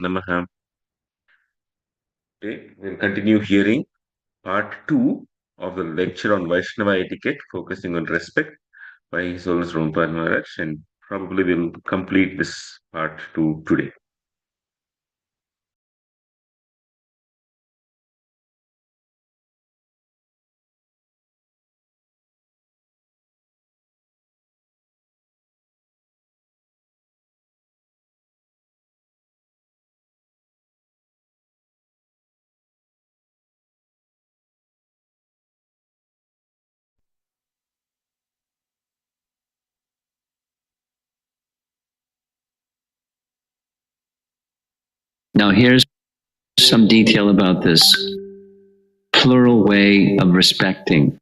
Namaha. Today we'll continue hearing part 2 of the lecture on Vaishnava etiquette, focusing on respect by His Holiness Rompa Maharaj, and probably we'll complete this part 2 today. Now, here's some detail about this plural way of respecting.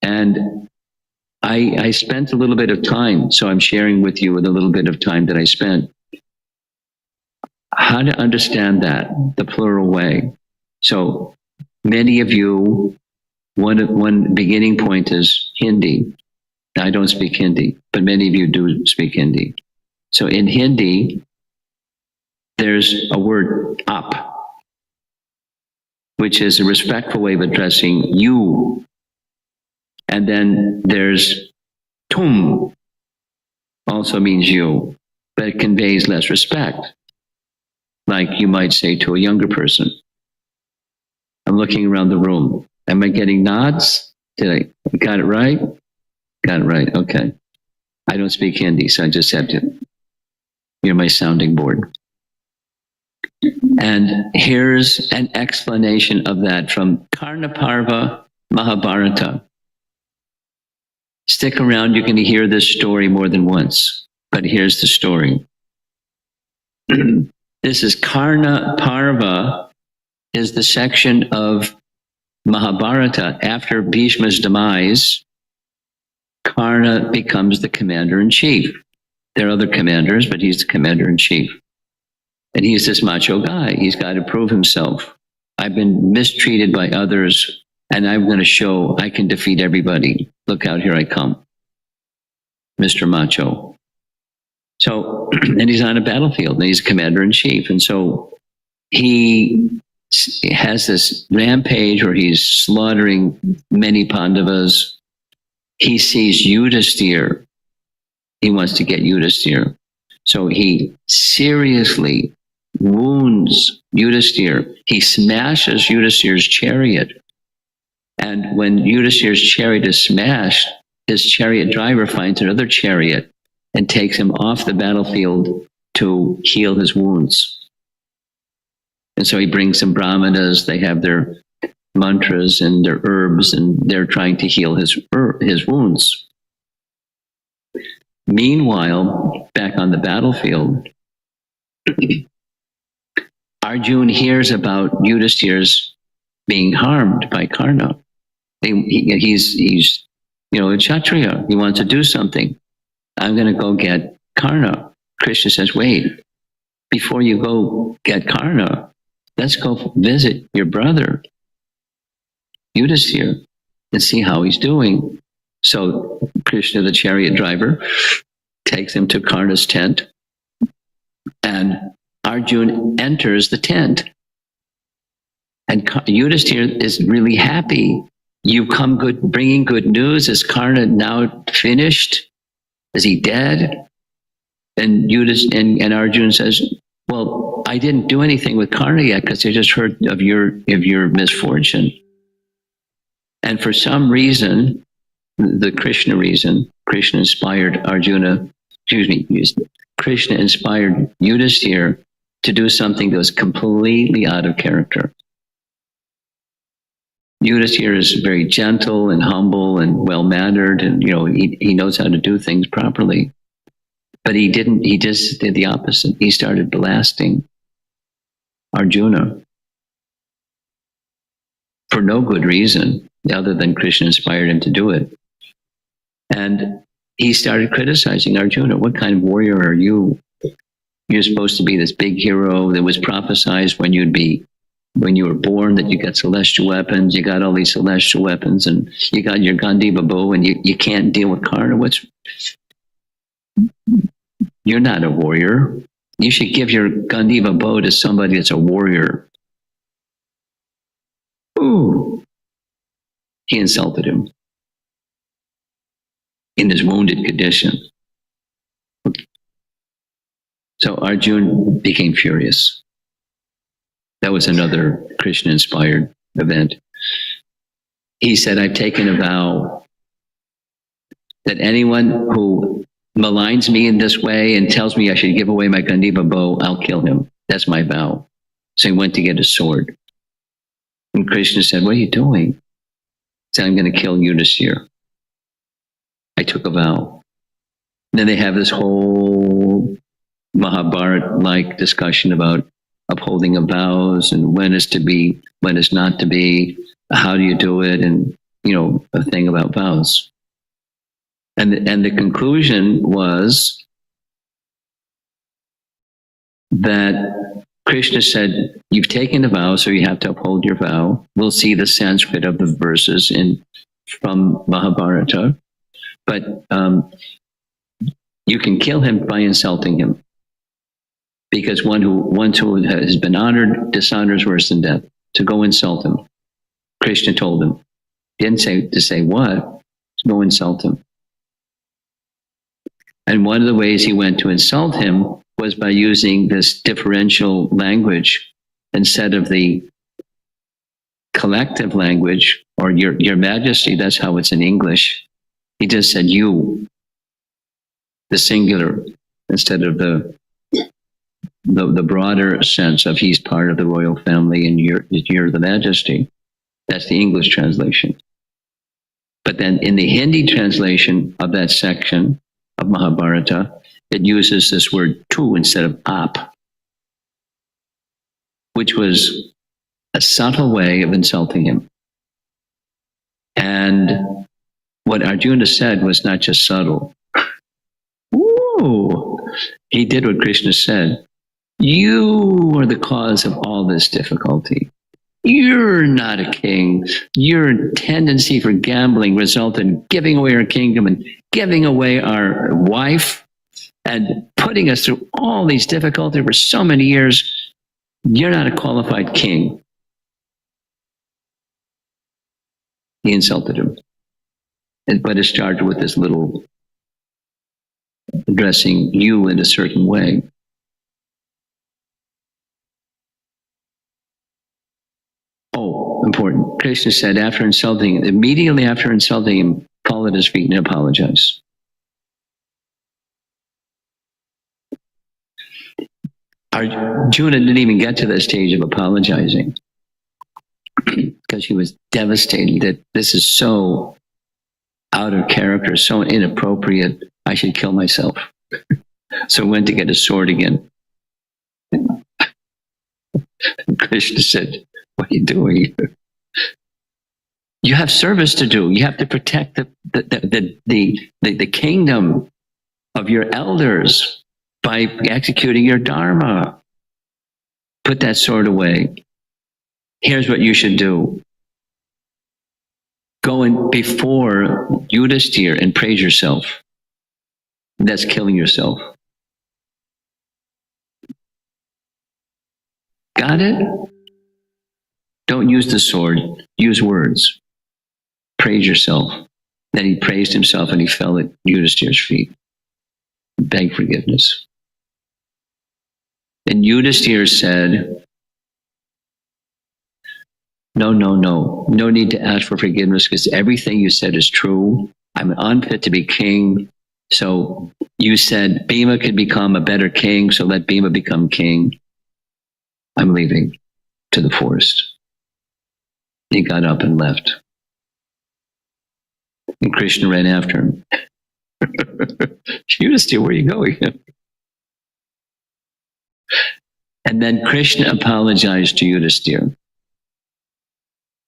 And I spent a little bit of time, so I'm sharing with you with a little bit of time that I spent, how to understand that, the plural way. So many of you, one beginning point is Hindi. I don't speak Hindi, but many of you do speak Hindi. So in Hindi, there's a word up, which is a respectful way of addressing you. And then there's tum, also means you, but it conveys less respect. Like you might say to a younger person. I'm looking around the room. Am I getting nods? Did I got it right? Got it right. Okay. I don't speak Hindi, so I just have to. You're my sounding board. And here's an explanation of that from Karnaparva Mahabharata. Stick around, you're going to hear this story more than once. But here's the story. This is Karna Parva, is the section of Mahabharata after Bhishma's demise. Karna becomes the commander-in-chief. There are other commanders, but he's the commander-in-chief. And he's this macho guy. He's got to prove himself. I've been mistreated by others, and I'm going to show I can defeat everybody. Look out, here I come. Mr. Macho. So, and he's on a battlefield, and he's commander-in-chief. And so he has this rampage where he's slaughtering many Pandavas. He sees Yudhisthira. He wants to get Yudhisthira. So he seriously wounds Yudhisthira. He smashes Yudhisthira's chariot. And when Yudhisthira's chariot is smashed, his chariot driver finds another chariot and takes him off the battlefield to heal his wounds. And so he brings some brahmanas, they have their mantras and their herbs, and they're trying to heal his wounds. Meanwhile, back on the battlefield, Arjuna hears about Yudhisthira's being harmed by Karna. He's a Kshatriya. He wants to do something. I'm going to go get Karna. Krishna says, wait, before you go get Karna, let's go visit your brother, Yudhisthira, and see how he's doing. So Krishna, the chariot driver, takes him to Karna's tent, and Arjuna enters the tent. And Yudhisthira is really happy. You come bringing good news. Is Karna now finished? Is he dead? And Arjuna says, well, I didn't do anything with Karna yet because I just heard of your misfortune. And for some reason, the Krishna reason, Krishna inspired Yudhisthira to do something that was completely out of character. Yudhisthira is very gentle and humble and well-mannered, and he knows how to do things properly. But he just did the opposite. He started blasting Arjuna for no good reason other than Krishna inspired him to do it. And he started criticizing Arjuna. What kind of warrior are you? You're supposed to be this big hero that was prophesized when you were born, that you got celestial weapons. You got all these celestial weapons, and you got your Gandiva bow, and you can't deal with Karna. You're not a warrior. You should give your Gandiva bow to somebody that's a warrior. Ooh. He insulted him in his wounded condition. So Arjuna became furious. That was another Krishna-inspired event. He said, I've taken a vow that anyone who maligns me in this way and tells me I should give away my Gandiva bow, I'll kill him. That's my vow. So he went to get his sword. And Krishna said, what are you doing? He said, I'm going to kill Yudhisthira. I took a vow. And then they have this whole Mahabharata-like discussion about upholding of vows and when is to be, when is not to be, how do you do it, and, you know, a thing about vows. And the conclusion was that Krishna said, you've taken a vow, so you have to uphold your vow. We'll see the Sanskrit of the verses from Mahabharata. But you can kill him by insulting him. Because one who has been honored, dishonor is worse than death. To go insult him. Krishna told him. He didn't say to say what, to go insult him. And one of the ways he went to insult him was by using this differential language instead of the collective language, or your majesty, that's how it's in English. He just said you, the singular, instead of the broader sense of he's part of the royal family and you're the majesty. That's the English translation. But then in the Hindi translation of that section of Mahabharata, it uses this word tu instead of ap, which was a subtle way of insulting him. And what Arjuna said was not just subtle. Ooh, he did what Krishna said. You are the cause of all this difficulty. You're not a king. Your tendency for gambling resulted in giving away our kingdom and giving away our wife and putting us through all these difficulties for so many years. You're not a qualified king. He insulted him. But it started with this little addressing you in a certain way. Oh, important. Krishna said immediately after insulting him, fall at his feet and apologize. Arjuna didn't even get to the stage of apologizing because he was devastated that this is so out of character, so inappropriate, I should kill myself. So he went to get his sword again. And Krishna said, what are you doing? You have service to do. You have to protect the kingdom of your elders by executing your dharma. Put that sword away. Here's what you should do. Go in before Yudhisthira and praise yourself. That's killing yourself. Got it? Don't use the sword. Use words. Praise yourself. Then he praised himself and he fell at Yudhisthira's feet. Begged forgiveness. And Yudhisthira said, no need to ask for forgiveness because everything you said is true. I'm unfit to be king. So you said Bhima could become a better king, so let Bhima become king. I'm leaving to the forest. He got up and left. And Krishna ran after him. Yudhisthira, where are you going? And then Krishna apologized to Yudhisthira.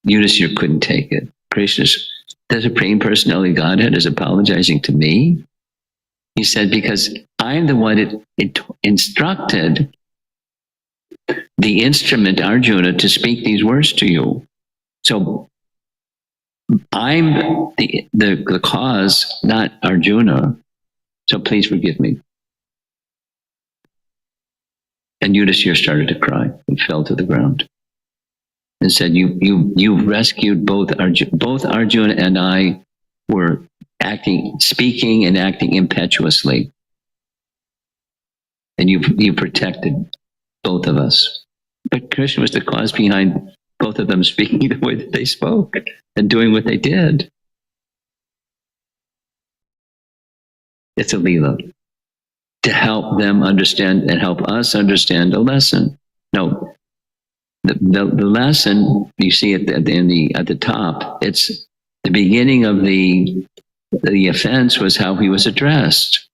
Yudhisthira couldn't take it. Krishna's, the Supreme Personality of Godhead is apologizing to me? He said, because I'm the one that instructed the instrument, Arjuna, to speak these words to you. So I'm the cause, not Arjuna. So please forgive me. And Yudhisthira started to cry and fell to the ground and said, you rescued both Arjuna and I were speaking and acting impetuously. And you protected both of us. But Krishna was the cause behind both of them speaking the way that they spoke and doing what they did. It's a Leela to help them understand and help us understand a lesson. No, the lesson you see at the top. It's the beginning of the offense was how he was addressed.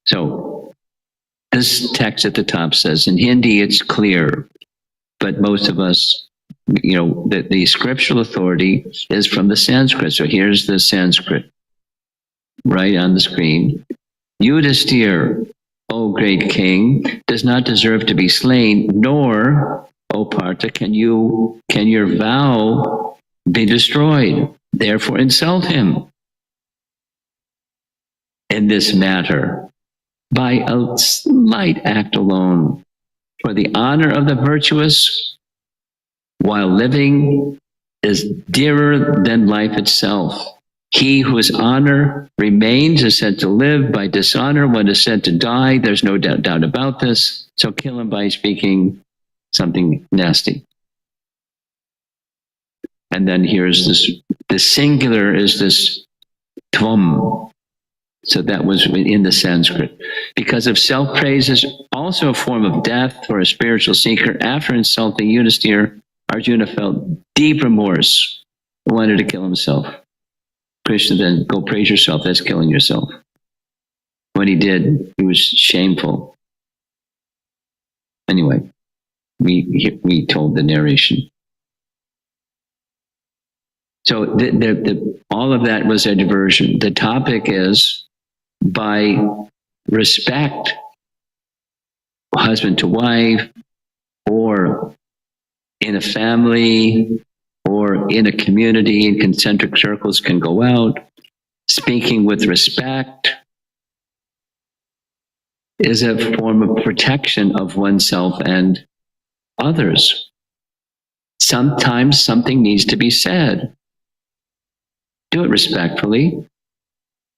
So this text at the top says in Hindi it's clear, but most of us, the scriptural authority is from the Sanskrit. So here's the Sanskrit right on the screen. Yudhisthira, O great king, does not deserve to be slain, nor, O Partha, can your vow be destroyed. Therefore insult him in this matter by a slight act alone. For the honor of the virtuous while living is dearer than life itself. He whose honor remains is said to live. By dishonor, one is said to die. There's no doubt about this. So kill him by speaking something nasty. And then here's this, the singular is this tvam. So that was in the Sanskrit. Because of self-praise is also a form of death for a spiritual seeker. After insulting Yudhisthira, Arjuna felt deep remorse and wanted to kill himself. Krishna then, go praise yourself, that's killing yourself. When he did, he was shameful. Anyway, we told the narration. So all of that was a diversion. The topic is by respect, husband to wife, or in a family, or in a community, in concentric circles can go out, speaking with respect is a form of protection of oneself and others. Sometimes something needs to be said. Do it respectfully,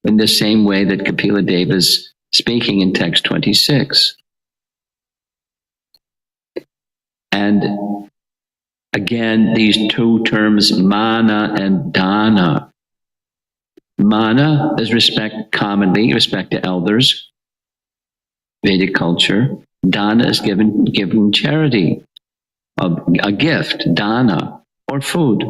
in the same way that Kapila Deva is speaking in text 26. And again, these two terms, mana and dana. Mana is respect, commonly respect to elders, Vedic culture. Dana is giving charity, a gift, dana, or food.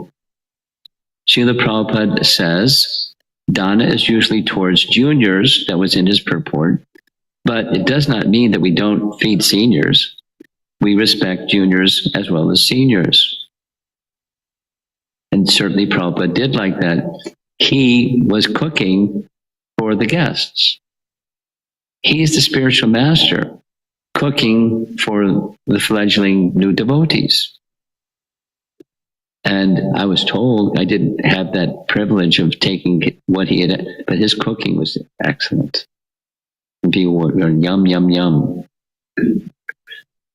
Srila Prabhupada says, dana is usually towards juniors, that was in his purport, but it does not mean that we don't feed seniors. We respect juniors as well as seniors. And certainly Prabhupada did like that. He was cooking for the guests. He's the spiritual master, cooking for the fledgling new devotees. And I was told I didn't have that privilege of taking what he had, but his cooking was excellent. And people were yum, yum, yum.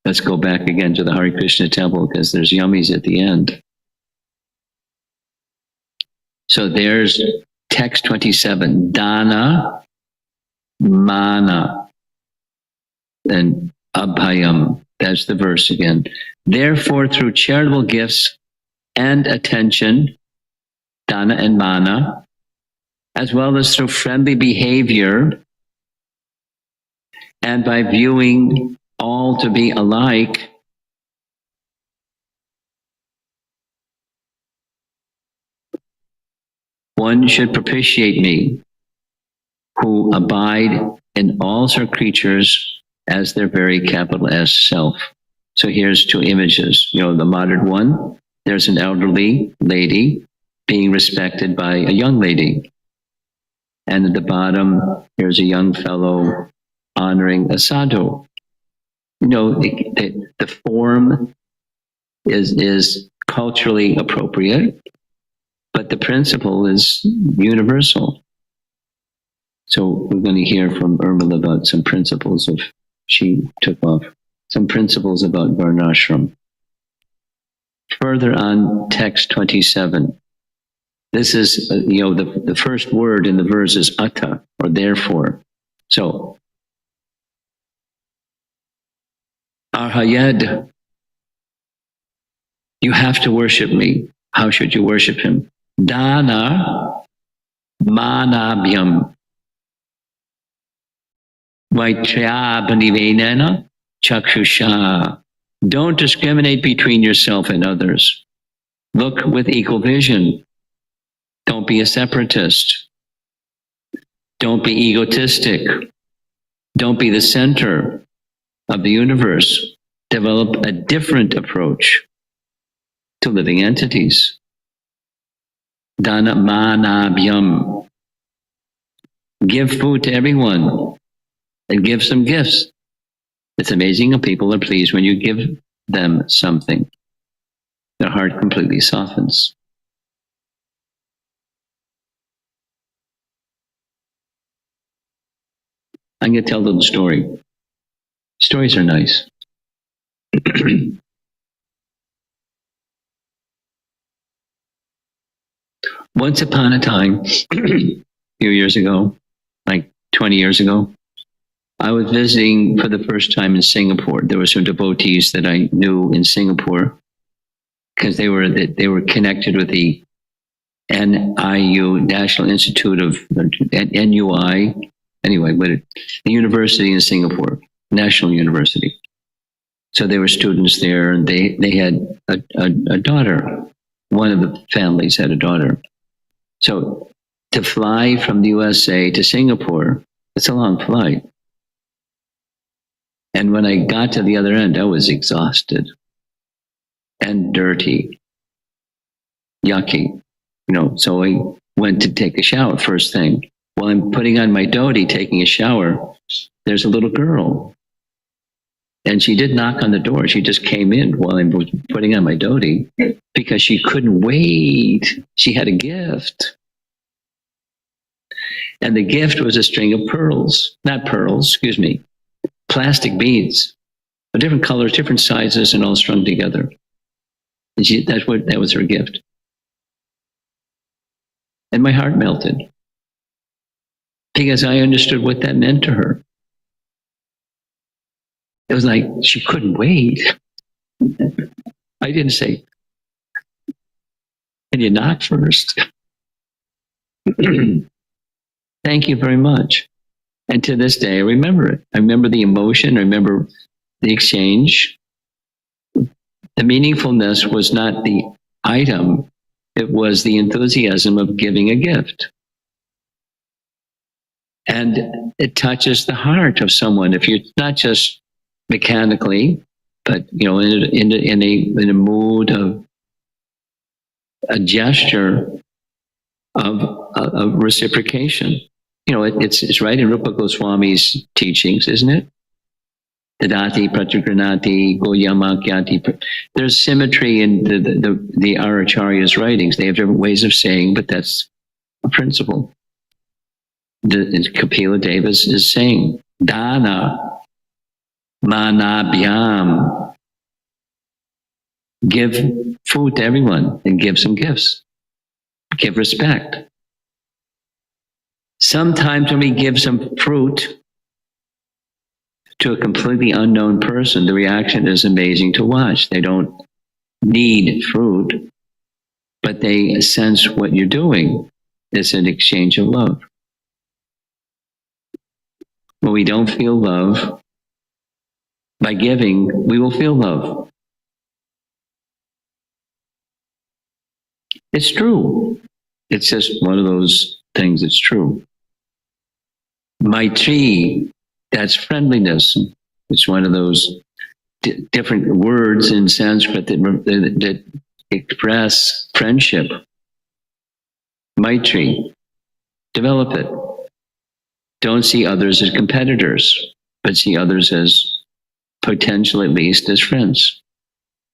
Let's go back again to the Hare Krishna temple because there's yummies at the end. So there's text 27, dana, mana, and abhayam. That's the verse again. Therefore, through charitable gifts and attention, dana and mana, as well as through friendly behavior, and by viewing all to be alike, one should propitiate me, who abide in all her creatures as their very capital S self. So here's two images. The modern one, there's an elderly lady being respected by a young lady. And at the bottom, here's a young fellow honoring a sadhu. The form is culturally appropriate, but the principle is universal. So we're going to hear from Urmila about some principles of she took off. Some principles about varnashram. Further on, text 27. This is, the first word in the verse is ata, or therefore. So, arhayad, you have to worship me. How should you worship him? Dana manabhyam. Vaitrya chakshusha. Don't discriminate between yourself and others. Look with equal vision. Don't be a separatist. Don't be egotistic. Don't be the center of the universe. Develop a different approach to living entities. Dana manabhyam. Give food to everyone and give some gifts. It's amazing how people are pleased when you give them something. Their heart completely softens. I'm going to tell a little story. Stories are nice. Once upon a time, a few years ago, like 20 years ago, I was visiting for the first time in Singapore. There were some devotees that I knew in Singapore because they were connected with the NIU, National Institute of NUI, anyway, but the university in Singapore, National University. So they were students there, and they had a daughter. One of the families had a daughter. So to fly from the USA to Singapore, it's a long flight. And when I got to the other end, I was exhausted and dirty, yucky, So I went to take a shower first thing. While I'm putting on my dhoti, taking a shower, there's a little girl. And she did knock on the door. She just came in while I was putting on my dhoti because she couldn't wait. She had a gift. And the gift was a string of plastic beads of different colors, different sizes, and all strung together. And that was her gift. And my heart melted because I understood what that meant to her. It was like she couldn't wait. I didn't say, "Can you knock first?" Thank you very much. And to this day, I remember it. I remember the emotion. I remember the exchange. The meaningfulness was not the item. It was the enthusiasm of giving a gift. And it touches the heart of someone. If you're not just mechanically, but in a mood of a gesture of reciprocation. It's right in Rupa Goswami's teachings, isn't it? Tadati pratyugranati goyamakyati. There's symmetry in the Acharya's writings. They have different ways of saying, but that's a principle. The Kapila Deva is saying, Dana manabhyam. Give food to everyone and give some gifts. Give respect. Sometimes when we give some fruit to a completely unknown person, the reaction is amazing to watch. They don't need fruit, but they sense what you're doing. It's an exchange of love. When we don't feel love, by giving, we will feel love. It's true. It's just one of those things that's true. Maitri, that's friendliness. It's one of those different words in Sanskrit that express friendship. Maitri, develop it. Don't see others as competitors, but see others as potential, at least, as friends.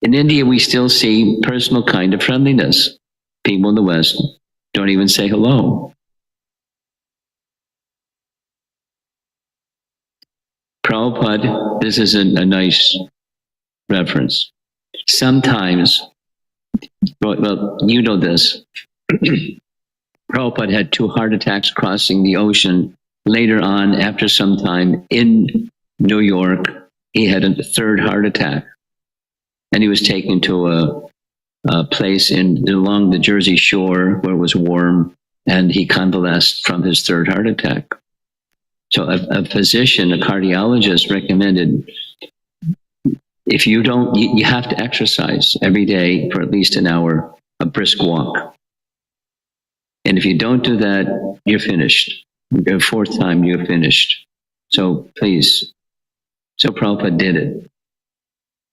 In India, we still see personal kind of friendliness. People in the West don't even say hello. Prabhupada, this is a nice reference. Sometimes, well, you know this, Prabhupada had 2 heart attacks crossing the ocean. Later on, after some time in New York, he had a 3rd heart attack. And he was taken to a place along the Jersey shore where it was warm, and he convalesced from his 3rd heart attack. So a physician, a cardiologist recommended, if you don't, you have to exercise every day for at least an hour, a brisk walk. And if you don't do that, you're finished. The 4th time, you're finished. So please. So Prabhupada did it.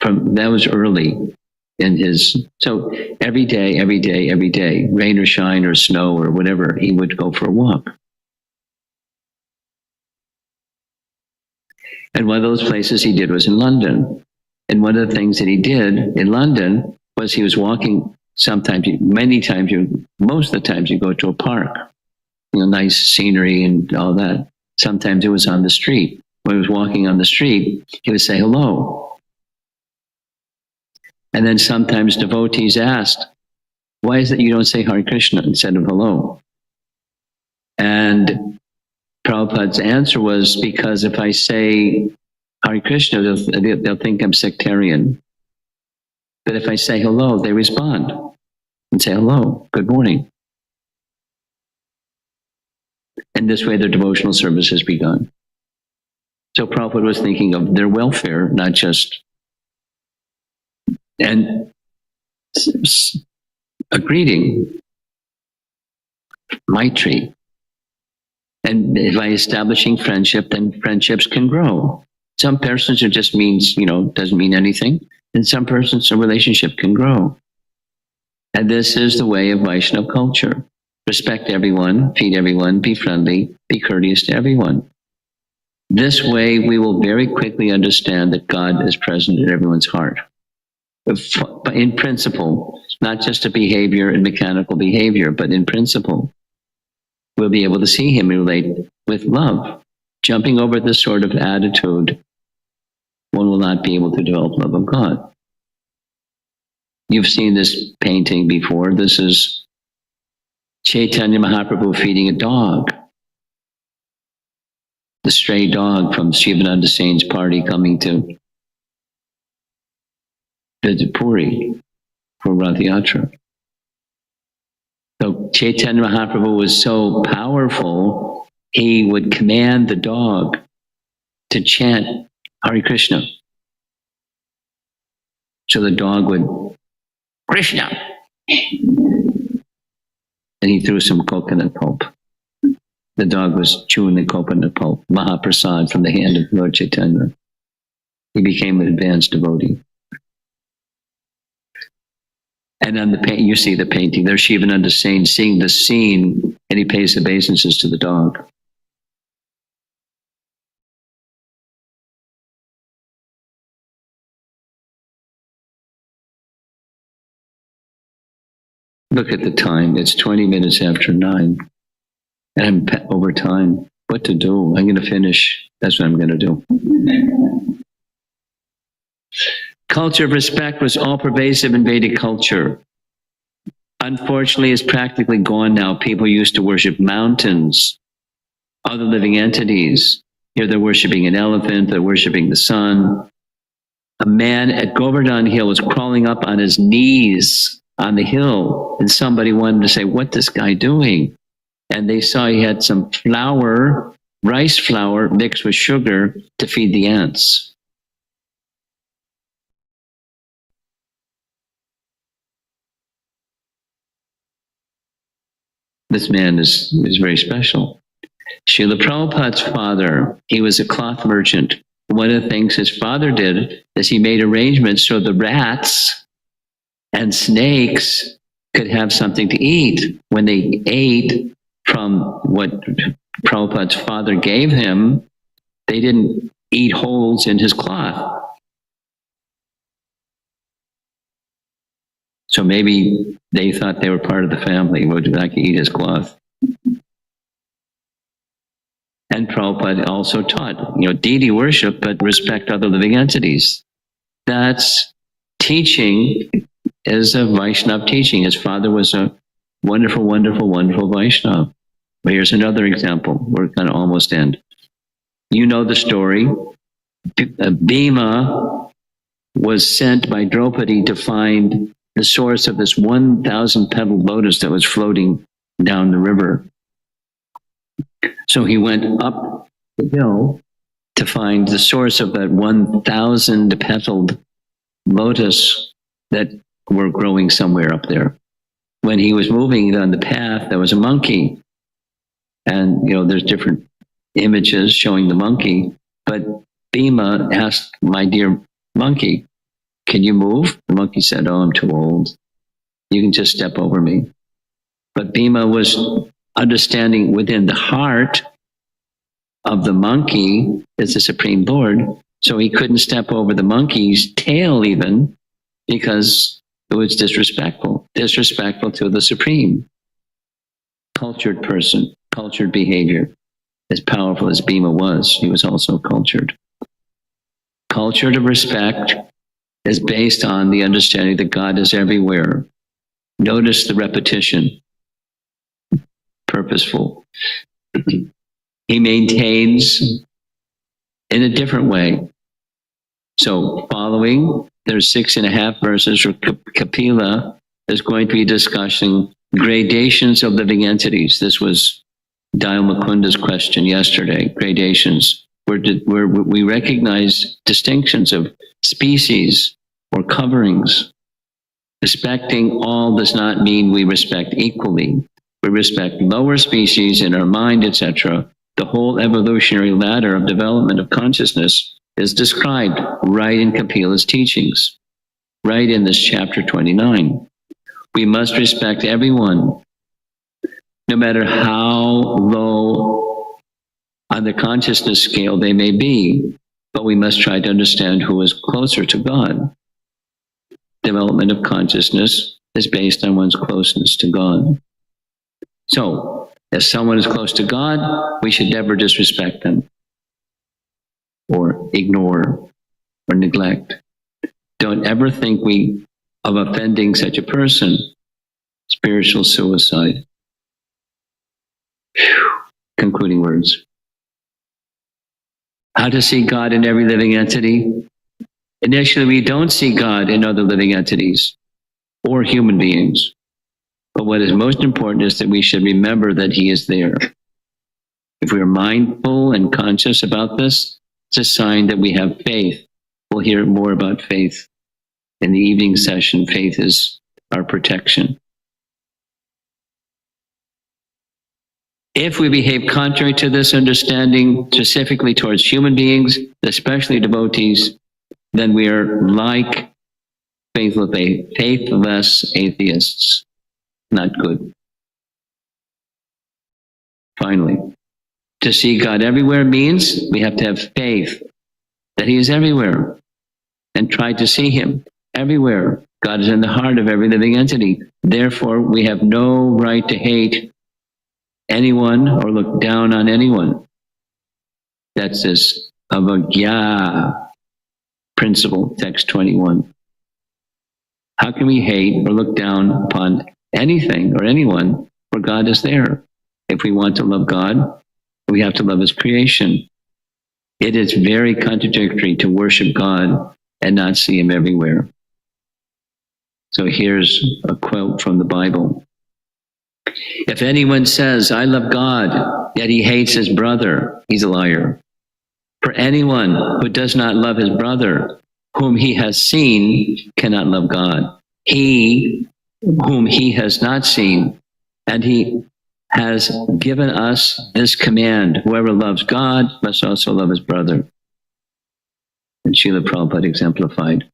That was early in his, so every day, rain or shine or snow or whatever, he would go for a walk. And one of those places he did was in London. And one of the things that he did in London was he was walking sometimes, most of the times you go to a park, nice scenery and all that. Sometimes it was on the street. When he was walking on the street, he would say hello. And then sometimes devotees asked, why is it you don't say Hare Krishna instead of hello? And Prabhupada's answer was, because if I say Hare Krishna, they'll think I'm sectarian. But if I say hello, they respond and say hello, good morning. And this way their devotional service has begun. So Prabhupada was thinking of their welfare, not just, and a greeting, Maitri. And by establishing friendship, then friendships can grow. Some persons it just means, doesn't mean anything. And some persons a relationship can grow. And this is the way of Vaishnava culture. Respect everyone, feed everyone, be friendly, be courteous to everyone. This way we will very quickly understand that God is present in everyone's heart. In principle, not just a behavior and mechanical behavior, but in principle, we'll be able to see him relate with love. Jumping over this sort of attitude, one will not be able to develop love of God. You've seen this painting before. This is Chaitanya Mahaprabhu feeding a dog. The stray dog from Shivananda Sain's party coming to visit Puri for Rath Yatra. So Chaitanya Mahaprabhu was so powerful, he would command the dog to chant Hare Krishna. So the dog would, Krishna! And he threw some coconut pulp. The dog was chewing the coconut pulp, Mahaprasad from the hand of Lord Chaitanya. He became an advanced devotee. And on the you see the painting. There's Shivananda Sain seeing the scene, and he pays obeisances to the dog. Look at the time. It's 20 minutes after 9. And I'm over time. What to do? I'm going to finish. That's what I'm going to do. Culture of respect was all pervasive in Vedic culture. Unfortunately, it's practically gone now. People used to worship mountains, other living entities. Here they're worshiping an elephant, they're worshiping the sun. A man at Govardhan Hill was crawling up on his knees on the hill, and somebody wanted to say, what's this guy doing? And they saw he had some flour, rice flour mixed with sugar to feed the ants. This man is very special. Srila Prabhupada's father, he was a cloth merchant. One of the things his father did is he made arrangements so the rats and snakes could have something to eat. When they ate from what Prabhupada's father gave him, they didn't eat holes in his cloth. So maybe they thought they were part of the family, would like to eat his cloth. And Prabhupada also taught, deity worship, but respect other living entities. That's teaching, is a Vaishnava teaching. His father was a wonderful, wonderful, wonderful Vaishnava. But here's another example. We're going to almost end. You know the story. Bhima was sent by Draupadi to find the source of this 1,000 petaled lotus that was floating down the river. So he went up the hill to find the source of that 1,000 petaled lotus that were growing somewhere up there. When he was moving on the path, there was a monkey. And, there's different images showing the monkey. But Bhima asked, my dear monkey, can you move? The monkey said, oh, I'm too old. You can just step over me. But Bhima was understanding within the heart of the monkey is the Supreme Lord. So he couldn't step over the monkey's tail even because it was disrespectful to the Supreme. Cultured person, cultured behavior. As powerful as Bhima was, he was also cultured. Culture of respect is based on the understanding that God is everywhere. Notice the repetition. Purposeful. He maintains in a different way. So following, there's 6.5 verses for Kapila is going to be discussing gradations of living entities. This was Dayal Mukunda's question yesterday. Gradations. Where we recognize distinctions of species or coverings. Respecting all does not mean we respect equally. We respect lower species in our mind, etc. The whole evolutionary ladder of development of consciousness is described right in Kapila's teachings, right in this chapter 29. We must respect everyone, no matter how low on the consciousness scale they may be, but we must try to understand who is closer to God. Development of consciousness is based on one's closeness to God. So, if someone is close to God, we should never disrespect them or ignore or neglect. Don't ever think of offending such a person. Spiritual suicide. Whew. Concluding words. How to see God in every living entity? Initially, we don't see God in other living entities or human beings. But what is most important is that we should remember that He is there. If we are mindful and conscious about this, it's a sign that we have faith. We'll hear more about faith in the evening session. Faith is our protection. If we behave contrary to this understanding, specifically towards human beings, especially devotees, then we are like faithless atheists. Not good. Finally, to see God everywhere means we have to have faith that He is everywhere and try to see Him everywhere. God is in the heart of every living entity. Therefore, we have no right to hate anyone or look down on anyone. That's this avagya principle, text 21. How can we hate or look down upon anything or anyone where God is there? If we want to love God, we have to love His creation. It is very contradictory to worship God and not see Him everywhere. So here's a quote from the Bible. If anyone says, I love God, yet he hates his brother, he's a liar. For anyone who does not love his brother, whom he has seen, cannot love God. He whom he has not seen, and He has given us this command: whoever loves God must also love his brother. And Srila Prabhupada exemplified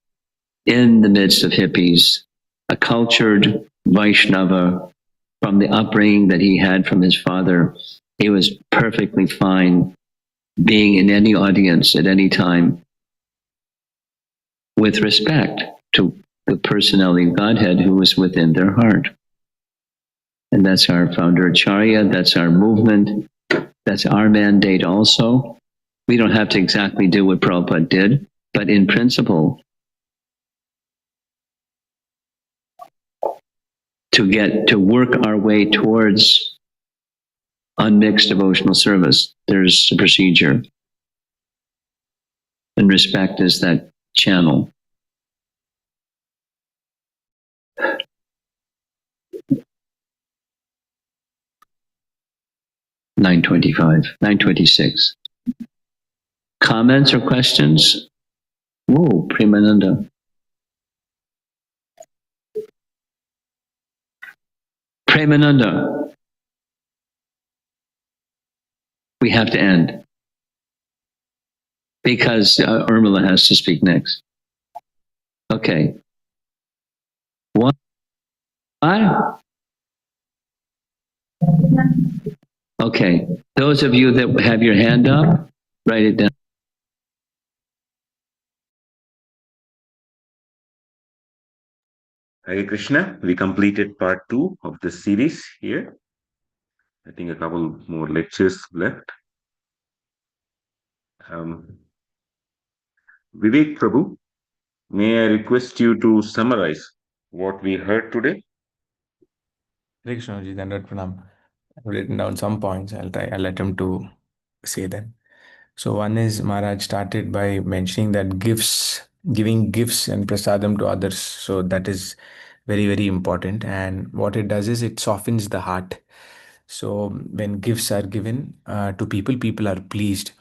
in the midst of hippies, a cultured Vaishnava from the upbringing that he had from his father. He was perfectly fine being in any audience at any time with respect to the personality of Godhead who was within their heart. And that's our founder Acharya, that's our movement. That's our mandate also. We don't have to exactly do what Prabhupada did, but in principle, to work our way towards unmixed devotional service, there's a procedure, and respect is that channel. 925, 926. Comments or questions? Whoa, Premananda. Premananda. We have to end because Urmila has to speak next. Okay. What? Okay. Those of you that have your hand up, write it down. Hare Krishna, we completed part 2 of this series here. I think a couple more lectures left. Vivek Prabhu, may I request you to summarize what we heard today? Hare Krishna ji, Dandavat Pranam. I've written down some points. I'll let him to say them. So one is Maharaj started by mentioning that giving gifts and prasadam to others. So that is very, very important. And what it does is it softens the heart. So when gifts are given to people, people are pleased.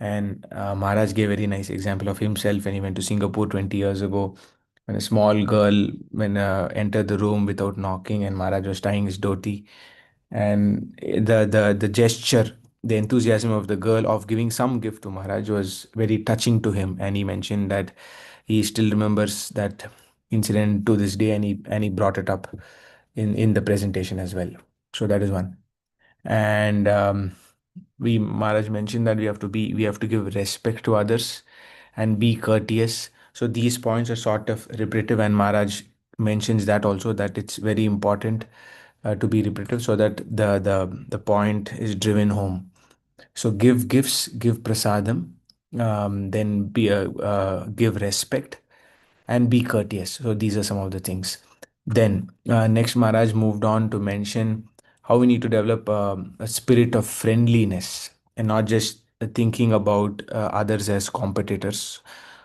And Maharaj gave a very nice example of himself when he went to Singapore 20 years ago. When a small girl entered the room without knocking, and Maharaj was tying his dhoti, and the gesture, the enthusiasm of the girl of giving some gift to Maharaj was very touching to him, and he mentioned that he still remembers that incident to this day, and he brought it up in the presentation as well. So that is one. And we Maharaj mentioned that we have to give respect to others and be courteous. So these points are sort of repetitive, and Maharaj mentions that also, that it's very important to be repetitive so that the point is driven home. So give gifts, give prasadam, then give respect and be courteous. So these are some of the things. Then next, Maharaj moved on to mention how we need to develop a spirit of friendliness and not just thinking about others as competitors.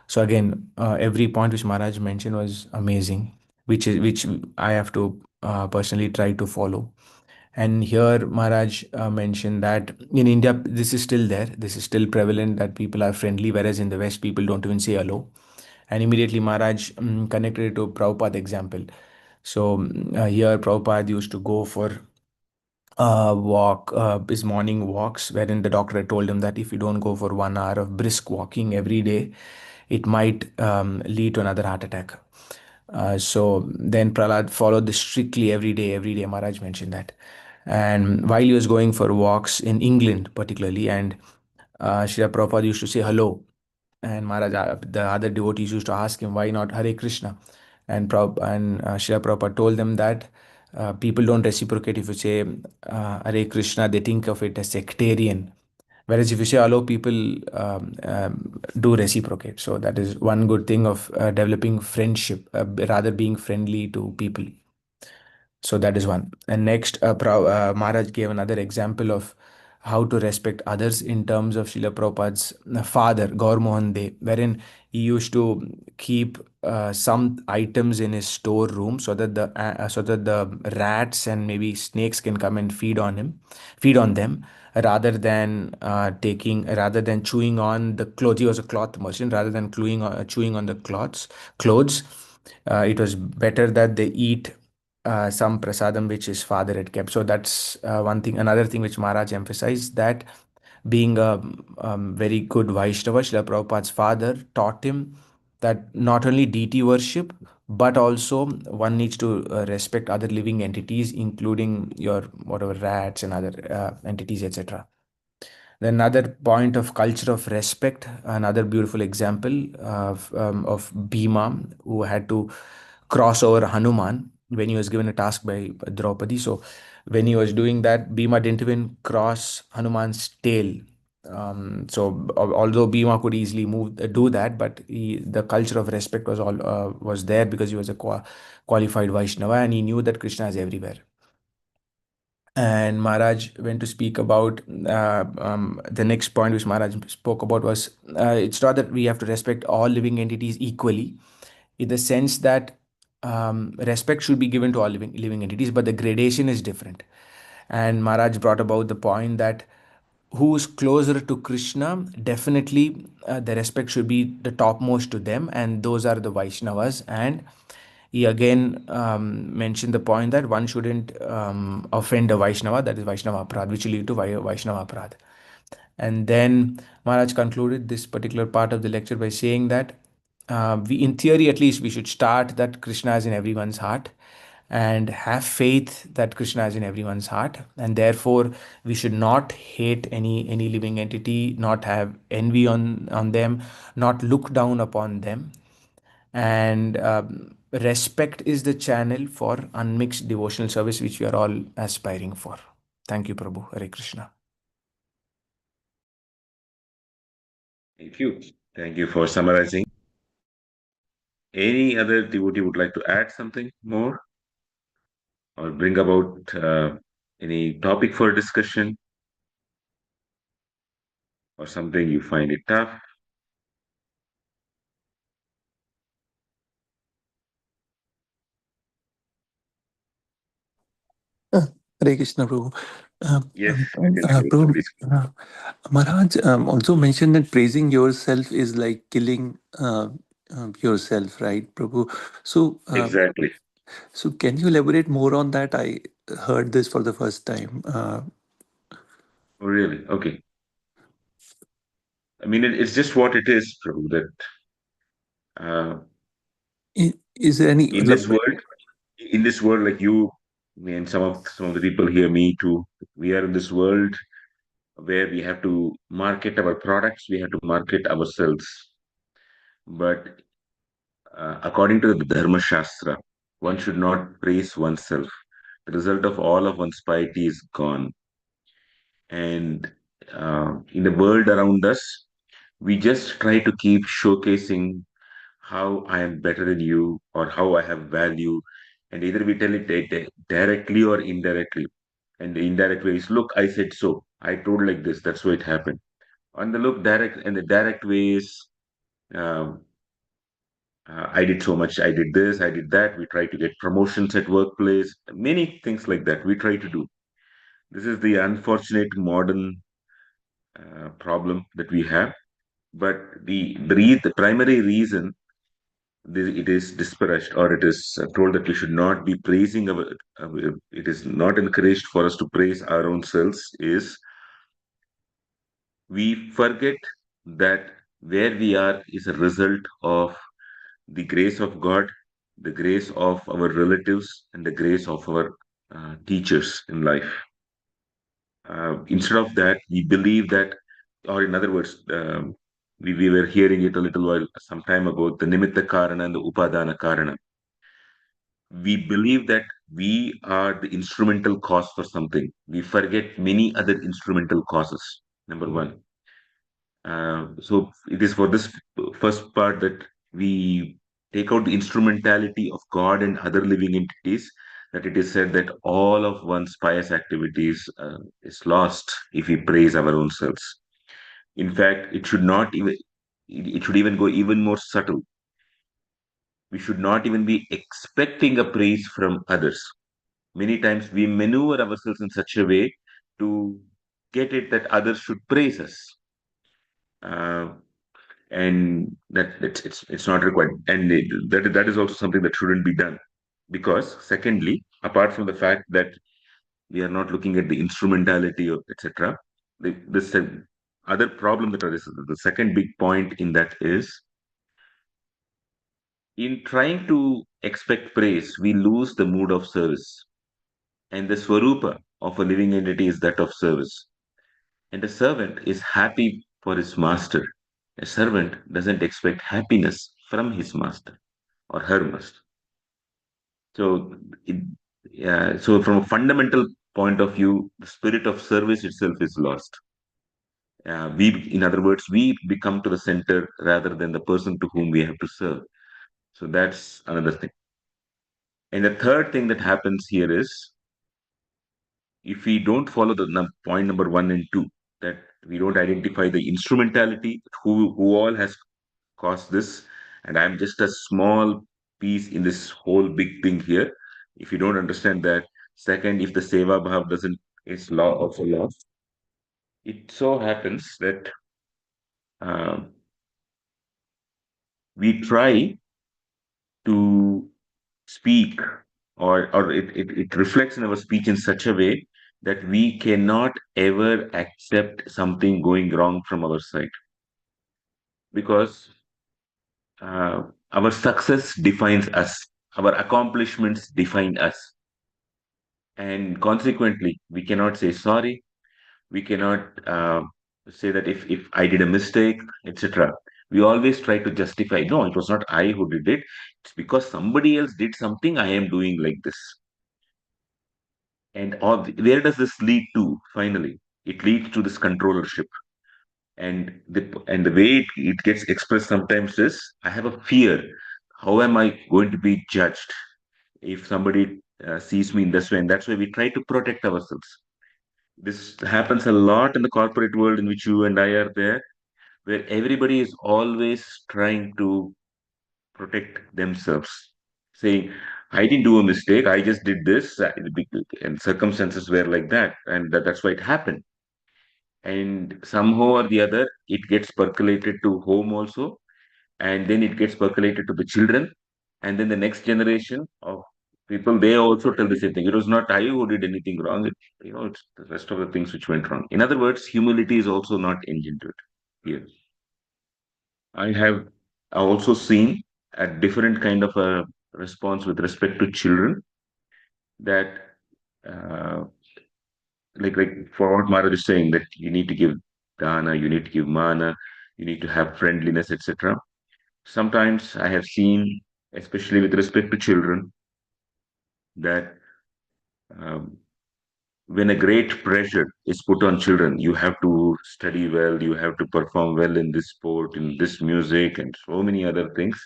So again, every point which Maharaj mentioned was amazing, which I have to personally try to follow. And here Maharaj mentioned that in India, this is still there. This is still prevalent, that people are friendly, whereas in the West, people don't even say hello. And immediately Maharaj connected it to Prabhupada example. So here Prabhupada used to go for his morning walks, wherein the doctor had told him that if you don't go for 1 hour of brisk walking every day, it might lead to another heart attack. So then Prahlad followed this strictly every day. Every day, Maharaj mentioned that. And while he was going for walks in England, particularly, and Srila Prabhupada used to say hello, and Maharaj, the other devotees used to ask him, why not Hare Krishna? And Srila Prabhupada told them that people don't reciprocate if you say Hare Krishna, they think of it as sectarian. Whereas if you say hello, people do reciprocate. So that is one good thing of developing friendship, rather being friendly to people. So that is one. And next, Maharaj gave another example of how to respect others in terms of Srila Prabhupada's father, Gaur Mohan De, wherein he used to keep some items in his storeroom so that the rats and maybe snakes can come and feed on them, rather than chewing on the clothes. He was a cloth merchant. Rather than chewing on the clothes, it was better that they eat some prasadam which his father had kept. So that's one thing. Another thing which Maharaj emphasized, that being a very good Vaishnava, Srila Prabhupada's father taught him that not only deity worship, but also one needs to respect other living entities, including your whatever rats and other entities, etc. Then another point of culture of respect, another beautiful example of Bhima, who had to cross over Hanuman. when he was given a task by Draupadi. So when he was doing that, Bhima didn't even cross Hanuman's tail. Although Bhima could easily do that, but the culture of respect was there because he was a qualified Vaishnava and he knew that Krishna is everywhere. And Maharaj went to speak about the next point which Maharaj spoke about was it's not that we have to respect all living entities equally, in the sense that respect should be given to all living entities, but the gradation is different. And Maharaj brought about the point that who's closer to Krishna, definitely the respect should be the topmost to them, and those are the Vaishnavas. And he again mentioned the point that one shouldn't offend a Vaishnava, that is Vaishnava Aparad, which will lead to Vaishnava Aparad. And then Maharaj concluded this particular part of the lecture by saying that in theory at least, we should start that Krishna is in everyone's heart and have faith that Krishna is in everyone's heart, and therefore we should not hate any living entity, not have envy on them, not look down upon them, and respect is the channel for unmixed devotional service which we are all aspiring for. Thank you, Prabhu. Hare Krishna. Thank you. Thank you for summarizing. Any other devotee would like to add something more or bring about any topic for discussion or something you find it tough? Hare Krishna, Prabhu. Yes, continue, Prabhu, please. Maharaj also mentioned that praising yourself is like killing yourself, right, Prabhu? So, Exactly. so can you elaborate more on that? I heard this for the first time. Oh, really? Okay. I mean, it's just what it is, Prabhu, that uh, Is there any? in this world, like you, me, and some of the people here, me too, we are in this world where we have to market our products, we have to market ourselves. But according to the Dharma Shastra, one should not praise oneself. The result of all of one's piety is gone. And in the world around us, we just try to keep showcasing how I am better than you or how I have value. And either we tell it directly or indirectly. And the indirect way is, look, I said so. I told like this. That's why it happened. On the look direct and the direct ways, um, I did so much. I did this. I did that. We try to get promotions at workplace. Many things like that. We try to do. This is the unfortunate modern problem that we have. But the primary reason it is disparaged or it is told that we should not be praising it is not encouraged for us to praise our own selves is we forget that where we are is a result of the grace of God, the grace of our relatives, and the grace of our teachers in life. Instead of that, we believe that, or in other words, we were hearing it a little while some time ago, the nimitta karana and the upadana karana. We believe that we are the instrumental cause for something. We forget many other instrumental causes. Number one. So it is for this first part that we take out the instrumentality of God and other living entities, that it is said that all of one's pious activities is lost if we praise our own selves. In fact, it should not even, it should even go even more subtle. We should not even be expecting a praise from others. Many times we maneuver ourselves in such a way to get it that others should praise us. Uh, and that it's not required, and that is also something that shouldn't be done, because secondly, apart from the fact that we are not looking at the instrumentality of etc, this other problem that arises, the second big point in that is, in trying to expect praise we lose the mood of service, and the swarupa of a living entity is that of service, and a servant is happy for his master. A servant doesn't expect happiness from his master or her master. So, it, so from a fundamental point of view, the spirit of service itself is lost. In other words, we become to the center rather than the person to whom we have to serve. So that's another thing. And the third thing that happens here is if we don't follow the point number 1 and 2, that we don't identify the instrumentality, who all has caused this, and I'm just a small piece in this whole big thing here. If you don't understand that, second, if the seva bhav doesn't, it's law also lost. It so happens that uh, we try to speak, or it reflects in our speech in such a way that we cannot ever accept something going wrong from our side, because uh, our success defines us, our accomplishments define us, and consequently we cannot say sorry, we cannot say that if I did a mistake, etc. We always try to justify, no, it was not I who did it, it's because somebody else did something, I am doing like this. And where does this lead to finally? It leads to this controllership. And the way it gets expressed sometimes is, I have a fear, how am I going to be judged if somebody sees me in this way? And that's why we try to protect ourselves. This happens a lot in the corporate world in which you and I are there, where everybody is always trying to protect themselves, saying, I didn't do a mistake, I just did this, and circumstances were like that, and that's why it happened. And somehow or the other, it gets percolated to home also, and then it gets percolated to the children, and then the next generation of people, they also tell the same thing. It was not I who did anything wrong. It's the rest of the things which went wrong. In other words, humility is also not engendered here. I have also seen a different kind of a response with respect to children, that uh, like for what Maharaj is saying, that you need to give dana, you need to give mana, you need to have friendliness, etc. Sometimes I have seen, especially with respect to children, that um, when a great pressure is put on children, you have to study well, you have to perform well in this sport, in this music, and so many other things.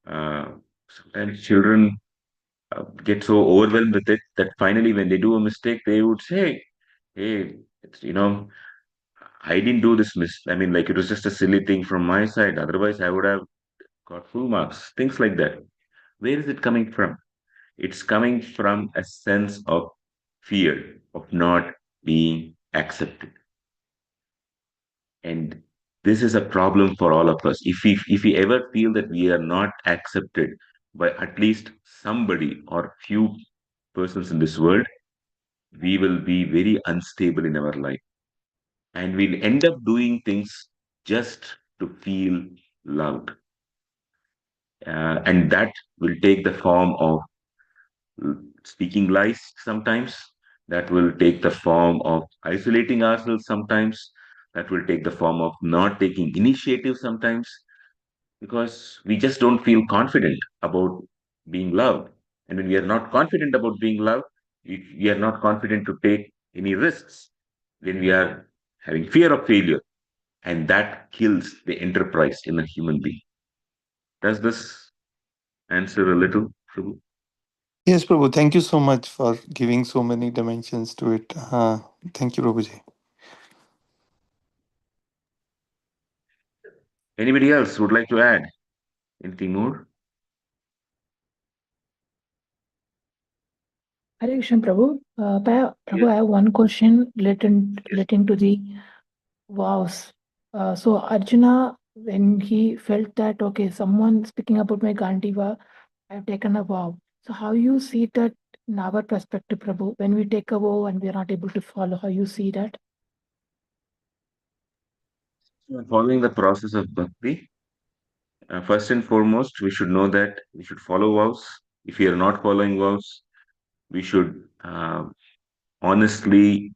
Uh, Sometimes children get so overwhelmed with it that finally, when they do a mistake, they would say, "Hey, I didn't do this I mean, like, it was just a silly thing from my side. Otherwise, I would have got full marks." Things like that. Where is it coming from? It's coming from a sense of fear of not being accepted. And this is a problem for all of us. If we ever feel that we are not accepted by at least somebody or few persons in this world, we will be very unstable in our life. And we'll end up doing things just to feel loved. And that will take the form of speaking lies sometimes, that will take the form of isolating ourselves sometimes, that will take the form of not taking initiative sometimes, because we just don't feel confident about being loved. And when we are not confident about being loved, we are not confident to take any risks. Then we are having fear of failure, and that kills the enterprise in a human being. Does this answer a little, Prabhu? Yes, Prabhu. Thank you so much for giving so many dimensions to it. Thank you, Prabhuji. Anybody else would like to add anything more? Hare Krishna, Prabhu. Yes. Prabhu, I have one question relating to the vows. So Arjuna, when he felt that, okay, someone speaking about my Gandiva, I've taken a vow. So how you see that in our perspective, Prabhu, when we take a vow and we are not able to follow, how you see that? Following the process of bhakti, first and foremost, we should know that we should follow vows. If we are not following vows, we should honestly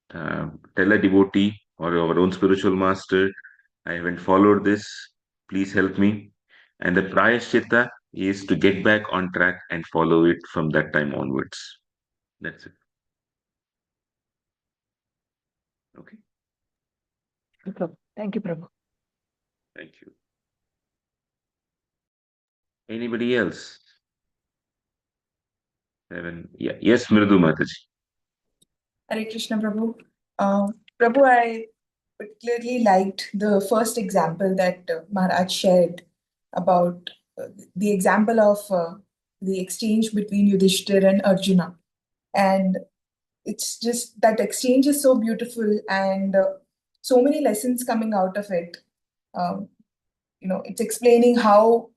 tell a devotee or our own spiritual master, I haven't followed this, please help me. And the prayaschitta is to get back on track and follow it from that time onwards. That's it. Okay. Thank you, Prabhu. Thank you. Anybody else? Seven. Yeah. Yes, Mridu Mataji. Hare Krishna, Prabhu. Prabhu, I particularly liked the first example that Maharaj shared about the example of the exchange between Yudhishthir and Arjuna. And it's just that exchange is so beautiful and so many lessons coming out of it. Um, it's explaining how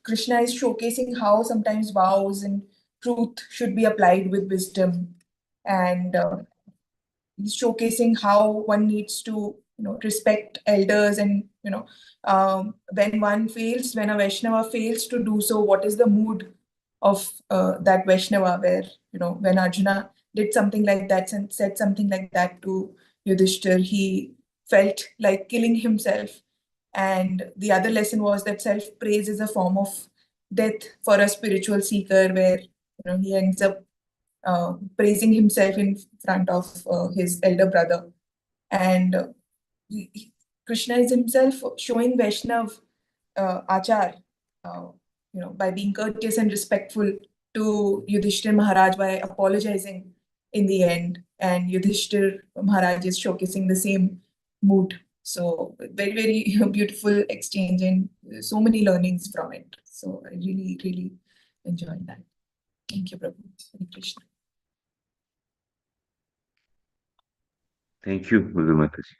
Krishna is showcasing how sometimes vows and truth should be applied with wisdom. And he's showcasing how one needs to respect elders, and when when a Vaishnava fails to do so, what is the mood of that Vaishnava, where when Arjuna did something like that and said something like that to Yudhishthir, he felt like killing himself. And the other lesson was that self praise is a form of death for a spiritual seeker, where he ends up praising himself in front of his elder brother. And Krishna is himself showing Vaishnav achar, uh, by being courteous and respectful to Yudhishthir Maharaj by apologizing in the end. And Yudhishthir Maharaj is showcasing the same mood. So very, very beautiful exchange, and so many learnings from it. So I really, really enjoyed that. Thank you, Prabhu. Hare Krishna. Thank you, Mridu Mataji.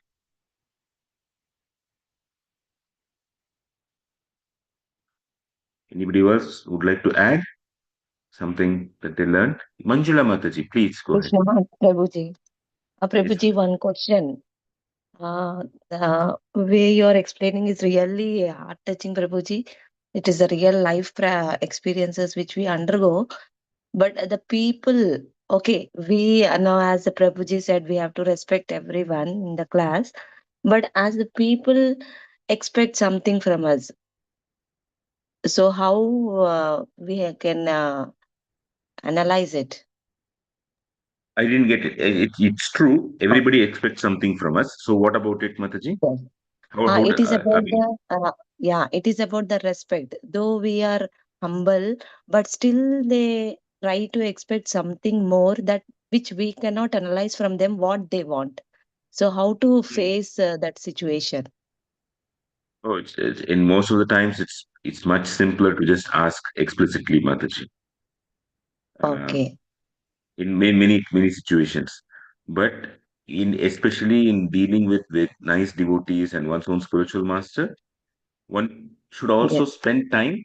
Anybody else would like to add something that they learned? Manjula Mataji, please go ahead. Krishna, Prabhuji. Yes, Prabhuji, one question. The way you're explaining is really heart-touching, Prabhuji. It is a real life experiences which we undergo. But the people, okay, we now, as the Prabhuji said, we have to respect everyone in the class. But as the people expect something from us, so how we can analyze it? I didn't get it. It's true. Everybody expects something from us. So what about it, Mataji? Yes. How It is I about mean, it is about the respect. Though we are humble, but still they try to expect something more that which we cannot analyze from them what they want. So how to face that situation? oh, in most of the times it's much simpler to just ask explicitly, Mataji. Uh, Okay. in many situations, but in especially in dealing with nice devotees and one's own spiritual master, one should also Yes. spend time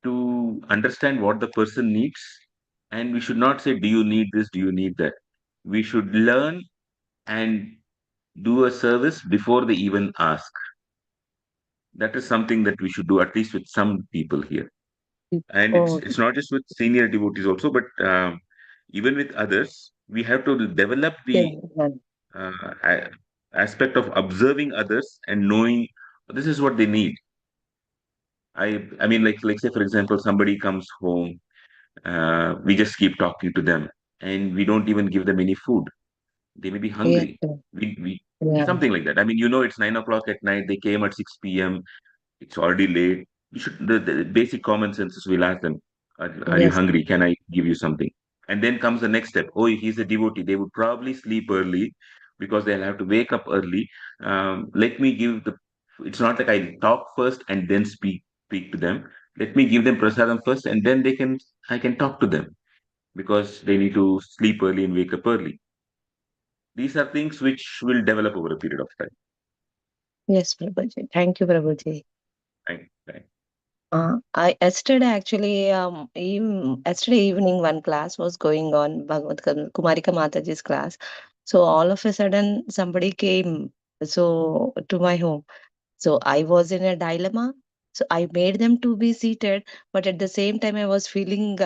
to understand what the person needs, and we should not say, do you need this, do you need that? We should learn and do a service before they even ask. That is something that we should do, at least with some people here. And it's Oh, it's not just with senior devotees also, but even with others, we have to develop yes. the aspect of observing others and knowing this is what they need. I mean, like say for example, somebody comes home, we just keep talking to them, and we don't even give them any food. They may be Yes. hungry. We Yeah. something like that. I mean, it's 9 o'clock at night. They came at 6 p.m. It's already late. You should the basic common sense is we'll ask them, are you Yes. hungry? Can I give you something? And then comes the next step. Oh, he's a devotee. They would probably sleep early because they'll have to wake up early. Let me give the. It's not like I talk first and then speak to them. Let me give them prasadam first, and then I can talk to them because they need to sleep early and wake up early. These are things which will develop over a period of time. Yes, Prabhuji. Thank you, Prabhuji. Right, right. I yesterday actually yesterday evening one class was going on, Kumarika Mataji's class. So all of a sudden somebody came to my home. So I was in a dilemma. So I made them to be seated, but at the same time I was feeling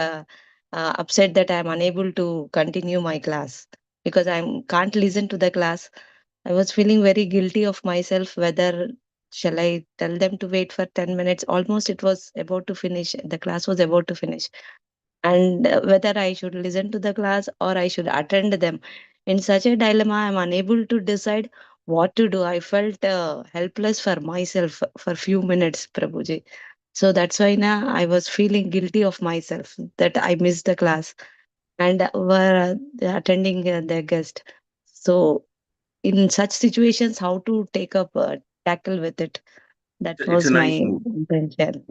upset that I'm unable to continue my class because I can't listen to the class. I was feeling very guilty of myself whether Shall I tell them to wait for 10 minutes? Almost it was about to finish. The class was about to finish. And whether I should listen to the class or I should attend them. In such a dilemma, I'm unable to decide what to do. I felt helpless for myself for few minutes, Prabhuji. So that's why now I was feeling guilty of myself that I missed the class and were attending their guest. So in such situations, how to tackle with it? That It's a was nice my mood. intention.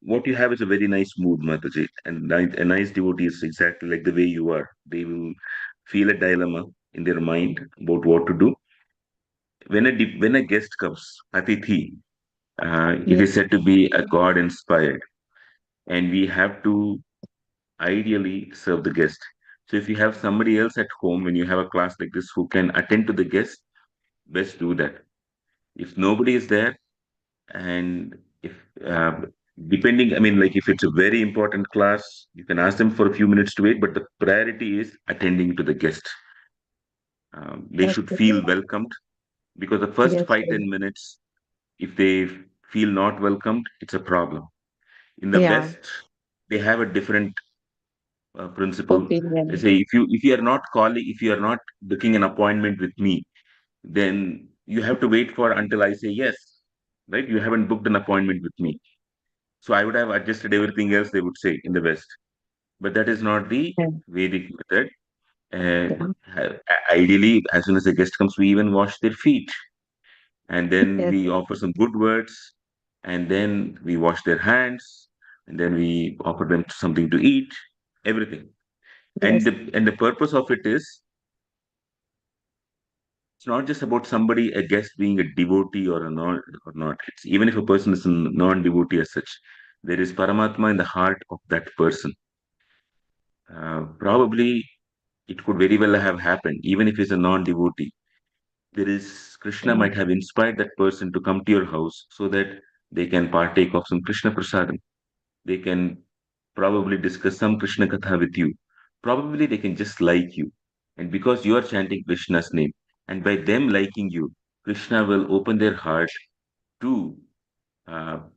What you have is a very nice mood, Mataji. And a nice devotee is exactly like the way you are. They will feel a dilemma in their mind about what to do. When a guest comes, Atithi, it Yes, is said to be a God inspired, and we have to ideally serve the guest. So if you have somebody else at home when you have a class like this who can attend to the guest, best do that. If nobody is there, and if depending, I mean, like if it's a very important class, you can ask them for a few minutes to wait, but the priority is attending to the guest. They should okay. feel welcomed, because the first Yes, five, 10 minutes, if they feel not welcomed, it's a problem. In the yeah, West, they have a different principle. They opinion. say if you are not calling, if you are not booking an appointment with me, then you have to wait for until I say yes, right? You haven't booked an appointment with me. So I would have adjusted everything else, they would say in the West. But that is not the Yeah, Vedic method. Uh, yeah, Ideally, as soon as the guest comes, we even wash their feet, and then yes, we offer some good words, and then we wash their hands, and then we offer them something to eat, everything. And yes, the purpose of it is, it's not just about somebody, a guest being a devotee or a non or not. It's even if a person is a non-devotee as such, there is Paramatma in the heart of that person. Probably it could very well have happened, even if he's a non-devotee. There is Krishna yeah, might have inspired that person to come to your house so that they can partake of some Krishna prasadam. They can probably discuss some Krishna katha with you. Probably they can just like you. And because you are chanting Krishna's name, and by them liking you, Krishna will open their heart to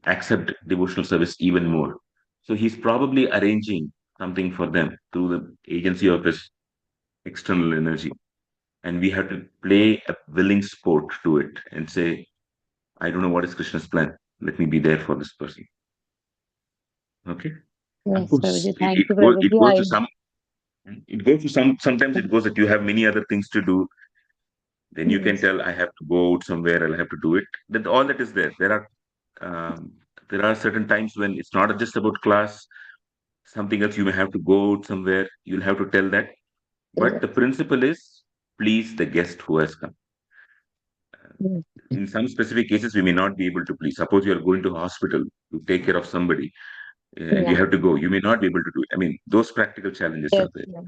accept devotional service even more. So he's probably arranging something for them through the agency of his external energy. And we have to play a willing sport to it and say, I don't know what is Krishna's plan. Let me be there for this person. Okay. Of yes, course, Prabhuji. Thank you, Prabhuji. it goes to some, it goes to some, sometimes it goes that you have many other things to do. Then you can Yes, tell, I have to go out somewhere, I'll have to do it. That all that is there. Um, there are certain times when it's not just about class, something else you may have to go out somewhere. You'll have to tell that. But yes, the principle is please the guest who has come. yes, In some specific cases, we may not be able to please. Suppose you are going to hospital to take care of somebody, and you yeah, have to go. You may not be able to do it. I mean, those practical challenges yes, are there. yeah,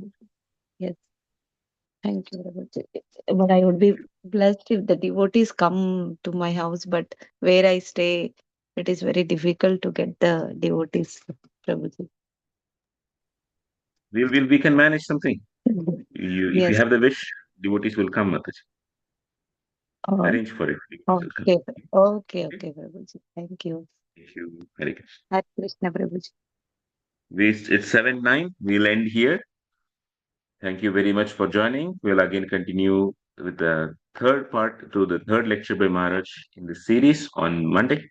yes. Thank you, Prabhuji. But I would be blessed if the devotees come to my house, but where I stay, it is very difficult to get the devotees, Prabhuji. We can manage something. If you Yes. have the wish, devotees will come, Mataji. Oh, Arrange for it. Devotees will come. okay. Okay, Okay? okay, Prabhuji. Thank you. Thank you. Hare Krishna. Hare Krishna, Prabhuji. It's 7:09. We'll end here. Thank you very much for joining. We'll again continue with the third part to the third lecture by Maharaj in the series on Monday.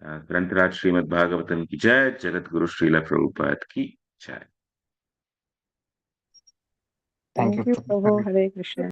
ग्रंथराज Shrimad Bhagavatam की जय, जगत गुरु श्रीला प्रभुपाद की जय. Thank Thank you, you, Prabhu. Prabhu. Hare Krishna.